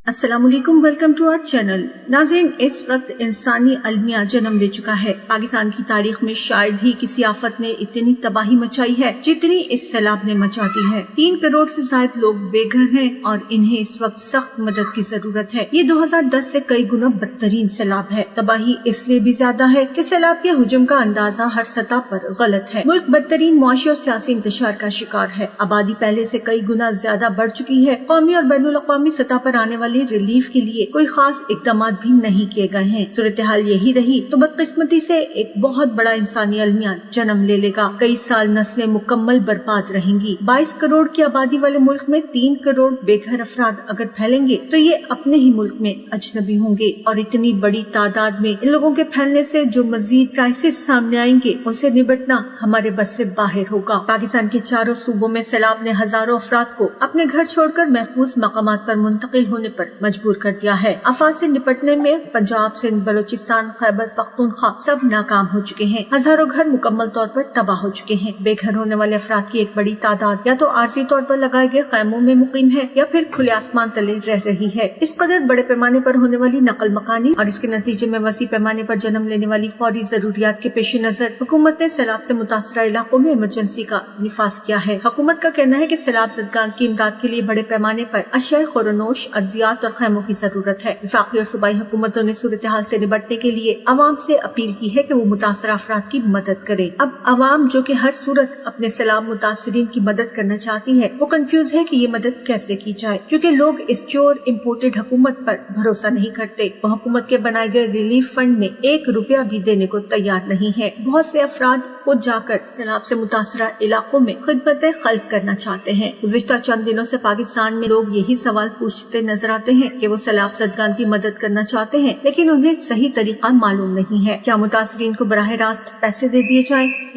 अस्सलाम वालेकुम, welcome to our channel. नाज़रीन, इस वक्त इंसानी अलमिया जन्म ले चुका है। पाकिस्तान की तारीख में शायद ही किसी आफत ने इतनी तबाही मचाई है जितनी इस सैलाब ने मचा दी है। 3 करोड़ से ज्यादा लोग बेघर हैं और इन्हें इस वक्त सख्त मदद की जरूरत है। ये 2010 से कई गुना बदतरीन सैलाब है। तबाही इसलिए भी ज्यादा है कि सैलाब के हुजूम का अंदाजा हर सतह पर गलत है। मुल्क बदतरीन मुआशी और सियासी इंतशार का शिकार है। आबादी पहले से कई गुना ज्यादा बढ़ चुकी है। कौमी और बैनुल अक़वामी सतह पर आने वाली रिलीफ के लिए कोई खास इक़दाम भी नहीं किए गए हैं। सूरत हाल यही रही तो बदकिस्मती से एक बहुत बड़ा इंसानी अलमिया जन्म ले लेगा। कई साल नस्लें मुकम्मल बर्बाद रहेंगी। 22 करोड़ की आबादी वाले मुल्क में 3 करोड़ बेघर अफराद अगर फैलेंगे तो ये अपने ही मुल्क में अजनबी होंगे और इतनी बड़ी तादाद में इन लोगों के फैलने से जो मजीद क्राइसिस सामने आएंगे उनसे निपटना हमारे बस से बाहर होगा। पाकिस्तान के चारों सूबों में सैलाब ने हजारों अफराद को अपने घर छोड़कर महफूज मकामात पर मुंतकिल होने पर मजबूर कर दिया है। आफत से निपटने में पंजाब, सिंध, बलूचिस्तान, खैबर पख्तूनख्वा सब नाकाम हो चुके हैं। हजारों घर मुकम्मल तौर पर तबाह हो चुके हैं। बेघर होने वाले अफराद की एक बड़ी तादाद या तो आरजी तौर पर लगाए गए खैमों में मुकीम है या फिर खुले आसमान तले रह रही है। इस कदर बड़े पैमाने पर होने वाली नकल मकानी और इसके नतीजे में वसी पैमाने पर जन्म लेने वाली फौरी जरूरियात के पेश नजर हुकूमत ने सैलाब से मुतासरा इलाकों में इमरजेंसी का निफाज किया है। हुकूमत का कहना है कि सैलाब ज़दगान की इमदाद के लिए बड़े पैमाने पर अशिया खुरनोश, अद्वियात और खैमों की जरूरत है। वफाकी और सूबाई हुकूमतों ने सूरत हाल से निपटने के लिए अवाम से अपील की है कि वो मुतासरा अफराद की मदद करे। अब अवाम जो कि हर सूरत अपने सैलाब मुतासरीन की मदद करना चाहती है वो कंफ्यूज है कि ये मदद कैसे की जाए, क्योंकि लोग इस चोर इम्पोर्टेड हुकूमत पर भरोसा नहीं करते। वो हुकूमत के बनाए गए रिलीफ फंड में 1 रुपया भी देने को तैयार नहीं है। बहुत से अफराद खुद जाकर सैलाब से मुतासरा इलाकों में खिदमत खल्क करना चाहते हैं। गुज़िश्ता चंद दिनों से पाकिस्तान में लोग यही सवाल पूछते नजर आते हैं कि वो सैलाब ज़दगान की मदद करना चाहते हैं लेकिन उन्हें सही तरीका मालूम नहीं है। क्या मुतासरीन को बराह रास्त पैसे दे दिए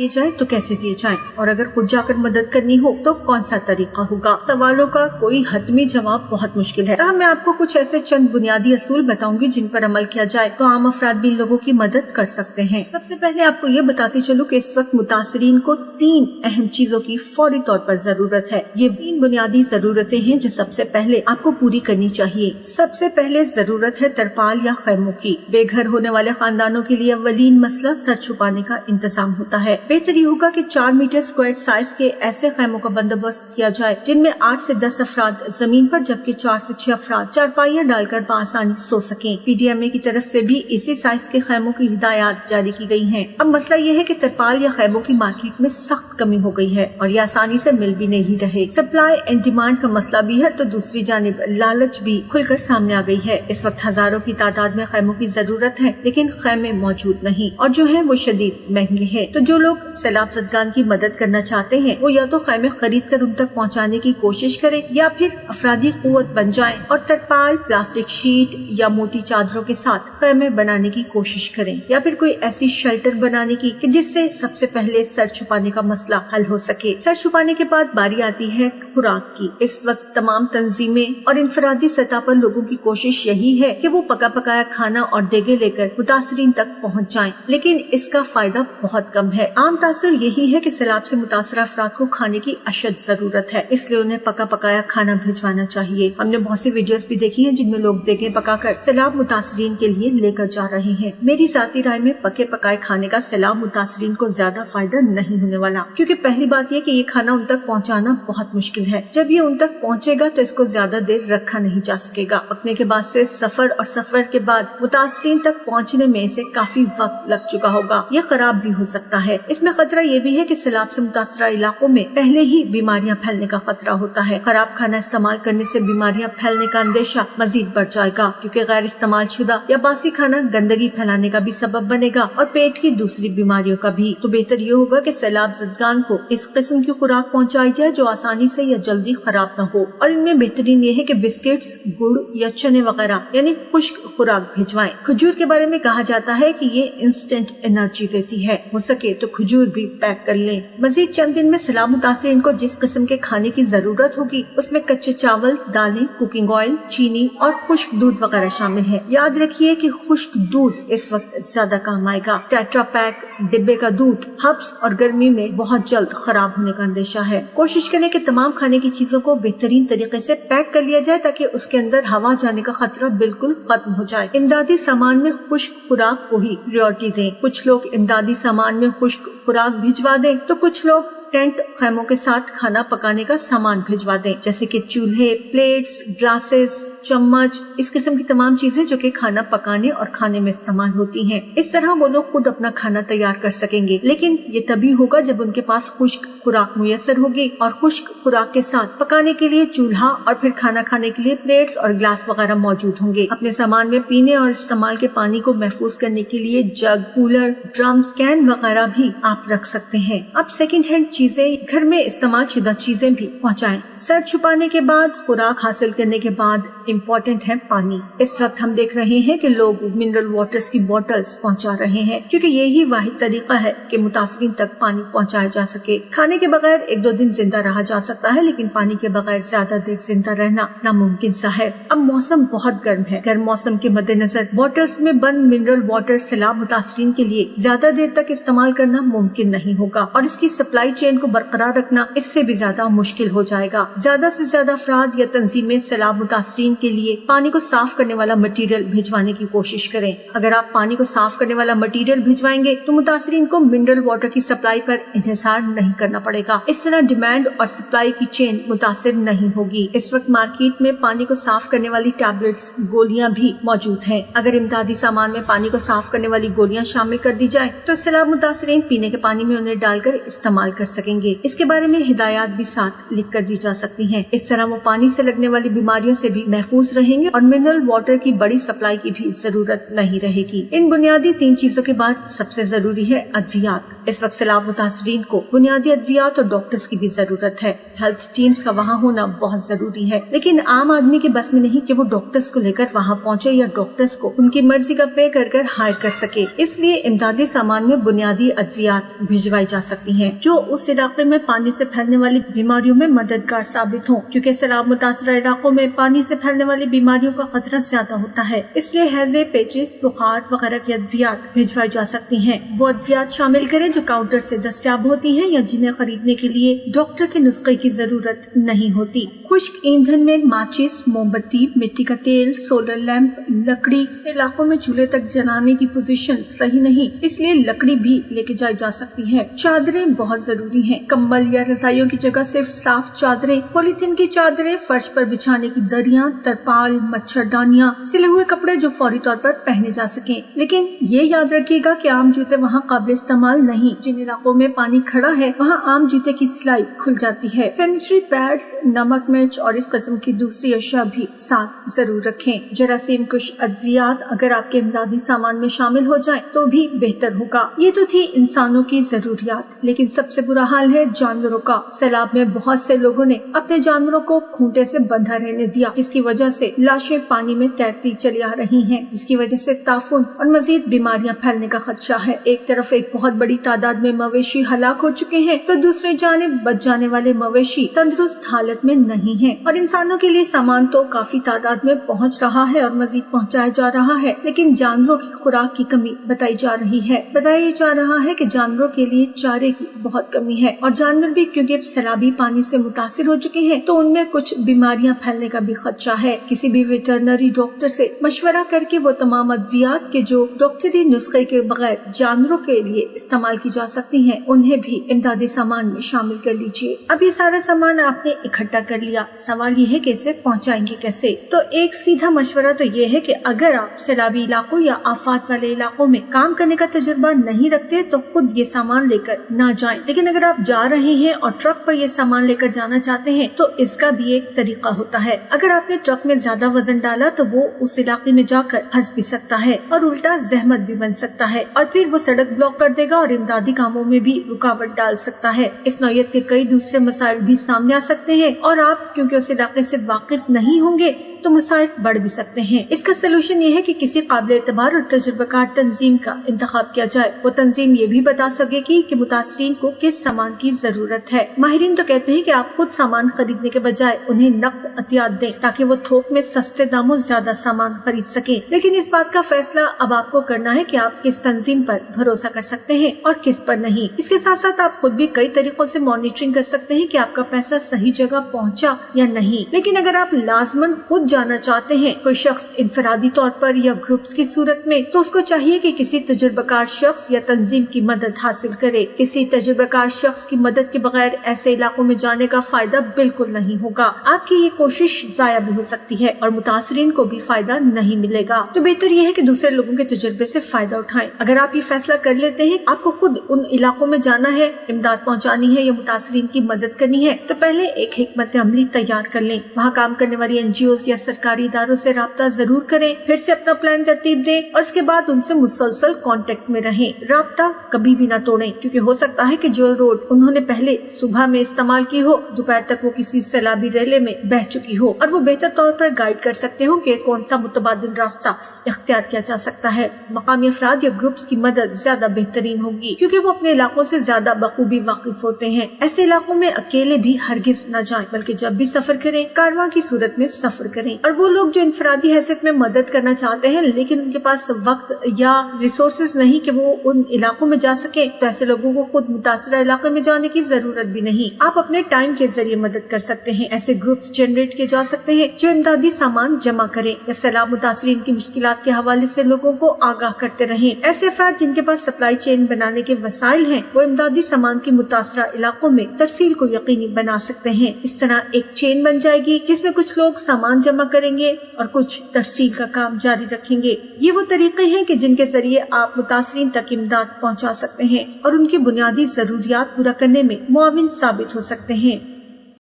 जाए तो कैसे दिए जाए, और अगर खुद जाकर मदद करनी हो तो कौन सा तरीका होगा। सवालों का कोई हतमी जवाब बहुत मुश्किल है। मैं आपको कुछ ऐसे चंद बुनियादी असूल बताऊंगी जिन पर अमल किया जाए तो आम अफराद भी लोगों की मदद कर सकते हैं। सबसे पहले आपको ये बताती चलूं कि इस वक्त मुतासरीन को 3 अहम चीजों की फौरी तौर पर जरूरत है। ये 3 बुनियादी जरूरतें हैं जो सबसे पहले आपको पूरी करनी चाहिए। सबसे पहले जरूरत है तरपाल या खैमों की। बेघर होने वाले खानदानों के लिए अवलीन मसला सर छुपाने का इंतजाम होता है। बेहतर ये होगा कि 4 मीटर स्क्वायर साइज के ऐसे खैमों का बंदोबस्त किया जाए जिनमें 8 से 10 अफराद जमीन पर जबकि 4 से 6 अफराद चारपाइयां डालकर बआसानी सो सकें। PDMA की तरफ से भी इसी साइज के खैमों की हिदायत जारी की गई हैं। अब मसला ये है कि तरपाल या खैमों की मार्केट में सख्त कमी हो गई है और ये आसानी से मिल भी नहीं रहे। सप्लाई एंड डिमांड का मसला भी है तो दूसरी जानिब लालच भी खुलकर सामने आ गई है। इस वक्त हजारों की तादाद में खैमों की जरूरत है लेकिन खैमे मौजूद नहीं और जो है वो शदीद महंगे हैं। तो जो लोग सैलाब ज़दगान की मदद करना चाहते हैं वो या तो खैमे खरीद कर उन तक पहुँचाने की कोशिश करें या फिर अफरादी कुव्वत बन जाएं और तरपाल, प्लास्टिक शीट या मोटी चादरों के साथ खैमे बनाने की कोशिश करें या फिर कोई ऐसी शेल्टर बनाने की कि जिससे सबसे पहले सर छुपाने का मसला हल हो सके। सर छुपाने के बाद बारी आती है खुराक की। इस वक्त तमाम तंजीमें और इंफरादी सतह पर लोगों की कोशिश यही है कि वो पका पकाया खाना और देगे लेकर मुतासरीन तक पहुंच जाएं, लेकिन इसका फायदा बहुत कम है। आम तासर यही है कि सैलाब से मुतासरा अफराद को खाने की अशद जरूरत है, इसलिए उन्हें पका पकाया खाना भिजवाना चाहिए। हमने बहुत सी वीडियोस भी देखी हैं जिनमें लोग देगे पकाकर सैलाब मुतासरीन के लिए लेकर जा रहे हैं। मेरी ज़ाती राय में पके पकाए खाने का सैलाब मुतासरीन को ज्यादा फायदा नहीं होने वाला, क्योंकि पहली बात यह कि ये खाना उन तक पहुँचाना बहुत मुश्किल है। जब ये उन तक पहुँचेगा तो इसको ज्यादा देर रखा नहीं जा सकेगा। पकने के बाद से सफर और सफर के बाद मुतासरीन तक पहुंचने में इसे काफी वक्त लग चुका होगा। ये खराब भी हो सकता है। इसमें खतरा ये भी है कि सैलाब से मुतासरा इलाकों में पहले ही बीमारियां फैलने का खतरा होता है। खराब खाना इस्तेमाल करने से बीमारियां फैलने का अंदेशा मजीद बढ़ जाएगा, क्योंकि गैर इस्तेमाल शुदा या बासी खाना गंदगी फैलाने का भी सबब बनेगा और पेट की दूसरी बीमारियों का भी। तो बेहतर ये होगा कि सैलाब ज़दगान को इस किस्म की खुराक पहुँचाई जाए जो आसानी से या जल्दी खराब न हो। और इनमें बेहतरीन ये है कि बिस्किट्स, गुड़ या चने वगैरह यानी खुश्क खुराक भिजवाएं। खजूर के बारे में कहा जाता है कि ये इंस्टेंट एनर्जी देती है। हो सके तो खजूर भी पैक कर लें। मजीद चंद दिन में सैलाब मुतासिरीन को जिस किस्म के खाने की जरूरत होगी उसमें कच्चे चावल, दालें, कुकिंग ऑयल, चीनी और खुश्क दूध वगैरह शामिल है। याद रखिए कि खुश्क दूध इस वक्त ज्यादा काम आएगा। टेट्रा पैक डिब्बे का दूध हब्स और गर्मी में बहुत जल्द खराब होने का अंदेशा है। कोशिश करें कि तमाम खाने की चीजों को बेहतरीन तरीके से पैक कर लिया जाए ताकि उसके जिसके अंदर हवा जाने का खतरा बिल्कुल खत्म हो जाए। इमदादी सामान में खुश्क खुराक को ही प्रायोरिटी दें। कुछ लोग इमदादी सामान में खुश्क खुराक भिजवा दें तो कुछ लोग टेंट खैमों के साथ खाना पकाने का सामान भिजवा दें, जैसे कि चूल्हे, प्लेट्स, ग्लासेस, चम्मच, इस किस्म की तमाम चीजें जो कि खाना पकाने और खाने में इस्तेमाल होती हैं। इस तरह वो लोग खुद अपना खाना तैयार कर सकेंगे, लेकिन ये तभी होगा जब उनके पास खुश्क खुराक मुयस्सर होगी और खुश्क खुराक के साथ पकाने के लिए चूल्हा और फिर खाना खाने के लिए प्लेट्स और ग्लास वगैरह मौजूद होंगे। अपने सामान में पीने और इस्तेमाल के पानी को महफूज करने के लिए जग, कूलर, ड्रम्स, कैन वगैरह भी आप रख सकते हैं। अब सेकेंड हैंड चीजें, घर में इस्तेमाल शुदा चीजें भी पहुँचाएं। सर छुपाने के बाद, खुराक हासिल करने के बाद इम्पोर्टेंट है पानी। इस वक्त हम देख रहे हैं कि लोग मिनरल वाटर्स की बोतल्स पहुंचा रहे हैं, क्योंकि यही वाहिद तरीका है कि मुतासरीन तक पानी पहुंचाया जा सके। खाने के बगैर 1-2 दिन जिंदा रहा जा सकता है, लेकिन पानी के बगैर ज्यादा देर जिंदा रहना नामुमकिन सा है। अब मौसम बहुत गर्म है। गर्म मौसम के मद्देनजर बोतल्स में बंद मिनरल वाटर सैलाब मुतासरीन के लिए ज्यादा देर तक इस्तेमाल करना मुमकिन नहीं होगा और इसकी सप्लाई चेन को बरकरार रखना इससे भी ज्यादा मुश्किल हो जाएगा। ज्यादा से ज्यादा अफराद या तंजीमें सैलाब मुतासरीन के लिए पानी को साफ करने वाला मटेरियल भिजवाने की कोशिश करें। अगर आप पानी को साफ करने वाला मटेरियल भिजवाएंगे तो मुतासरीन को मिनरल वाटर की सप्लाई पर इंतजार नहीं करना पड़ेगा। इस तरह डिमांड और सप्लाई की चेन मुतासिर नहीं होगी। इस वक्त मार्केट में पानी को साफ करने वाली टैबलेट्स, गोलियां भी मौजूद हैं। अगर इमदादी सामान में पानी को साफ करने वाली गोलियां शामिल कर दी जाए तो सैलाब मुतासरीन पीने के पानी में उन्हें डालकर इस्तेमाल कर सकेंगे। इसके बारे में हिदायत भी साथ लिख कर दी जा सकती है। इस तरह वो पानी से लगने वाली बीमारियों से भी महफूज रहेंगे और मिनरल वाटर की बड़ी सप्लाई की भी जरूरत नहीं रहेगी। इन बुनियादी 3 चीजों के बाद सबसे जरूरी है अद्वियात। इस वक्त सैलाब मुतासरीन को बुनियादी अद्वियात और डॉक्टर्स की भी जरूरत है। हेल्थ टीम्स का वहाँ होना बहुत जरूरी है, लेकिन आम आदमी के बस में नहीं कि वो डॉक्टर्स को लेकर वहाँ पहुँचे या डॉक्टर्स को उनकी मर्जी का पे कर हायर कर सके। इसलिए इमदादी सामान में बुनियादी अद्वियात भिजवाई जा सकती हैं, जो उस इलाके में पानी से फैलने वाली बीमारियों में मददगार साबित हों, क्योंकि सैलाब मुतासरा इलाकों में पानी से फैलने वाली बीमारियों का खतरा ज्यादा होता है। इसलिए हैजे, पेचिस, बुखार वगैरह की अद्वियात भिजवाई जा सकती हैं। वो अद्वियात शामिल करें जो काउंटर से दस्तयाब होती हैं या जिन्हें खरीदने के लिए डॉक्टर के नुस्खे की जरूरत नहीं होती। खुश्क ईंधन में माचिस, मोमबत्ती, मिट्टी का तेल, सोलर लैंप, लकड़ी। इलाकों में चूल्हे तक जलाने की पोजीशन सही नहीं, इसलिए लकड़ी भी लेके जाई जा सकती है। चादरें बहुत जरूरी हैं। कंबल या रजाइयों की जगह सिर्फ साफ चादरें, पॉलीथीन की चादरें, फर्श पर बिछाने की दरियां, तरपाल, मच्छरदानियां, सिले हुए कपड़े जो फौरी तौर पर पहने जा सकें। लेकिन ये याद रखिएगा कि आम जूते वहाँ काबिल इस्तेमाल नहीं। जिन इलाकों में पानी खड़ा है वहाँ आम जूते की सिलाई खुल जाती है। सैनिटरी पैड्स, नमक, मिर्च और इस किस्म की दूसरी अशिया भी साथ जरूर रखें। जरासीम कुश अद्वियात अगर आपके इमदादी सामान में शामिल हो जाए तो भी बेहतर होगा। ये तो थी इंसानों की जरूरियात, लेकिन सबसे बुरा हाल है जानवरों का। सैलाब में बहुत से लोगों ने अपने जानवरों को खूंटे से बंधा रहने दिया, जिसकी वजह से लाशें पानी में तैरती चली आ रही हैं, जिसकी वजह से ताफुन और मजीद बीमारियां फैलने का खदशा है। एक तरफ एक बहुत बड़ी तादाद में मवेशी हलाक हो चुके हैं तो दूसरी जानिब बच जाने वाले मवेशी तंदुरुस्त हालत में नहीं हैं और इंसानों के लिए सामान तो काफी तादाद में पहुंच रहा है और मजीद पहुंचाया जा रहा है, लेकिन जानवरों की खुराक की कमी बताई जा रही है। बताया जा रहा है कि जानवरों के लिए चारे की बहुत कमी है और जानवर भी क्योंकि अब सैलाबी पानी से मुतासिर हो चुके हैं तो उनमें कुछ बीमारियां फैलने का भी खदशा है। किसी भी वेटरनरी डॉक्टर से मशवरा करके वो तमाम अद्वियात के जो डॉक्टरी नुस्खे के बगैर जानवरों के लिए इस्तेमाल की जा सकती हैं, उन्हें भी इमदादी सामान में शामिल कर लीजिए। अब ये सारा सामान आपने इकट्ठा कर लिया, सवाल ये है कि इसे पहुंचाएंगे कैसे। तो एक सीधा मशवरा तो ये है कि अगर आप सैलाबी इलाकों या आफात वाले इलाकों में काम करने का तजुर्बा नहीं रखते तो खुद ये सामान लेकर ना जाएं। लेकिन अगर आप जा रहे हैं और ट्रक पर ये सामान लेकर जाना चाहते हैं तो इसका भी एक तरीका होता है। अगर आपने ट्रक में ज्यादा वजन डाला तो वो उस इलाके में जाकर फंस भी सकता है और उल्टा जहमत भी बन सकता है और फिर वो सड़क ब्लॉक कर देगा और इमदादी कामों में भी रुकावट डाल सकता है। इस नौयत के कई दूसरे मसाइल भी सामने आ सकते हैं और आप क्योंकि उस इलाके से वाकिफ नहीं होंगे तो मसाइल बढ़ भी सकते हैं। इसका सलूशन ये है कि किसी काबिल एतबार और तजुर्बाकार तंजीम का इंतखाब किया जाए। वो तंजीम ये भी बता सकेगी कि मुतासरीन को किस सामान की जरूरत है। माहिरीन तो कहते हैं कि आप खुद सामान खरीदने के बजाय उन्हें नकद अतियात दें ताकि वो थोक में सस्ते दामों ज्यादा सामान खरीद सके। लेकिन इस बात का फैसला अब आपको करना है कि आप किस तंजीम पर भरोसा कर सकते हैं और किस पर नहीं। इसके साथ साथ आप खुद भी कई तरीकों से मॉनिटरिंग कर सकते हैं कि आपका पैसा सही जगह पहुंचा या नहीं। लेकिन अगर आप लाजमन खुद जाना चाहते हैं कोई शख्स इनफरादी तौर पर या ग्रुप्स की सूरत में, तो उसको चाहिए कि किसी तजुर्बाकार शख्स या तंजीम की मदद हासिल करे। किसी तजुर्बाकार शख्स की मदद के बगैर ऐसे इलाकों में जाने का फायदा बिल्कुल नहीं होगा। आपकी ये कोशिश जाया भी हो सकती है और मुतासरीन को भी फायदा नहीं मिलेगा। तो बेहतर यह है कि दूसरे लोगों के तजुर्बे से फायदा उठाएं। अगर आप ये फैसला कर लेते हैं आपको खुद उन इलाकों में जाना है, इमदाद पहुंचानी है या मुतासरीन की मदद करनी है, तो पहले एक हिकमत अमली तैयार कर लें। वहाँ काम करने वाली एनजीओ या सरकारी इदारों से राब्ता जरूर करें, फिर से अपना प्लान तरतीब दें और उसके बाद उनसे मुसलसल कांटेक्ट में रहें। राब्ता कभी भी न तोड़ें, क्योंकि हो सकता है कि जो रोड उन्होंने पहले सुबह में इस्तेमाल की हो, दोपहर तक वो किसी सैलाबी रेले में बह चुकी हो और वो बेहतर तौर पर गाइड कर सकते हो कि कौन सा मुतबादिल रास्ता इख्तियार किया जा सकता है। मकामी अफराद या ग्रुप्स की मदद ज्यादा बेहतरीन होगी, क्योंकि वो अपने इलाकों से ज्यादा बखूबी वाकिफ होते हैं। ऐसे इलाकों में अकेले भी हरगिज न जाएं, बल्कि जब भी सफर करें कारवां की सूरत में सफर करें। और वो लोग जो इनफरादी हैसियत में मदद करना चाहते हैं लेकिन उनके पास वक्त या रिसोर्सेज नहीं कि वो उन इलाकों में जा सके, तो ऐसे लोगों को खुद मुतासरा इलाके में जाने की जरूरत भी नहीं। आप अपने टाइम के जरिए मदद कर सकते हैं। ऐसे ग्रुप्स जनरेट किए जा सकते हैं जो इमदादी सामान जमा करें या सैलाब मुतासरीन की मुश्किलात के हवाले से लोगों को आगाह करते रहें। ऐसे अफराद जिनके पास सप्लाई चेन बनाने के वसाइल हैं, वो इमदादी सामान की मुतासरा इलाकों में तरसील को यकीनी बना सकते हैं। इस तरह एक चेन बन जाएगी जिसमें कुछ लोग सामान जमा करेंगे और कुछ तरसील का काम जारी रखेंगे। ये वो तरीके हैं कि जिनके जरिए आप मुतासरीन तक इमदाद पहुंचा सकते हैं और उनकी बुनियादी जरूरियात पूरा करने में मुआविन साबित हो सकते हैं।